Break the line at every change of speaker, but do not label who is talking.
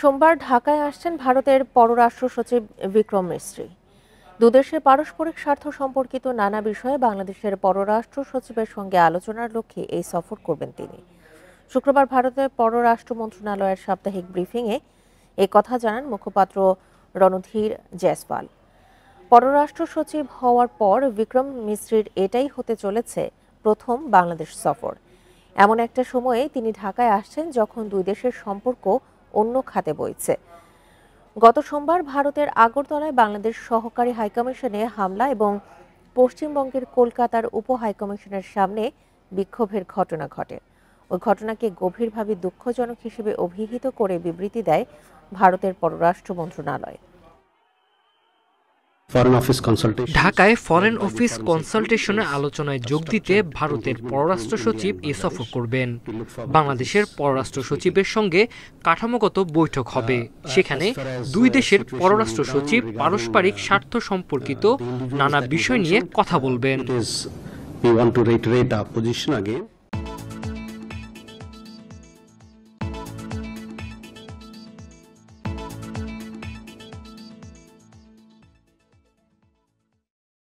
সোমবার ঢাকায় আসছেন ভারতের পররাষ্ট্র সচিব বিক্রম মিস্ত্রি। দুদেশের পারস্পরিক স্বার্থ সম্পর্কিত নানা বিষয়ে বাংলাদেশের পররাষ্ট্র সচিবের সঙ্গে আলোচনার লক্ষ্যে এই সফর করবেন তিনি। শুক্রবার ভারতের পররাষ্ট্র মন্ত্রণালয়ের সাপ্তাহিক ব্রিফিংয়ে এ কথা জানান মুখপাত্র রণধীর জয়সওয়াল। পররাষ্ট্র সচিব হওয়ার পর বিক্রম মিস্ত্রির এটাই হতে চলেছে প্রথম বাংলাদেশ সফর। এমন একটা সময়ে তিনি ঢাকায় আসছেন যখন দুই দেশের সম্পর্ক অন্য খাতে বইছে। গত সোমবার ভারতের আগরতলায় বাংলাদেশ সহকারী হাইকমিশনে হামলা এবং পশ্চিমবঙ্গের কলকাতার উপ হাইকমিশনের সামনে বিক্ষোভের ঘটনা ঘটে। ওই ঘটনাকে গভীরভাবে দুঃখজনক হিসেবে অভিহিত করে বিবৃতি দেয় ভারতের পররাষ্ট্র মন্ত্রণালয়।
ঢাকায় ফরেন অফিস কনসালটেশনের আলোচনায় যোগ দিতে ভারতের পররাষ্ট্র সচিব এ সফর করবেন। বাংলাদেশের পররাষ্ট্র সচিবের সঙ্গে কাঠামোগত বৈঠক হবে। সেখানে দুই দেশের পররাষ্ট্র সচিব পারস্পরিক স্বার্থ সম্পর্কিত নানা বিষয় নিয়ে কথা বলবেন।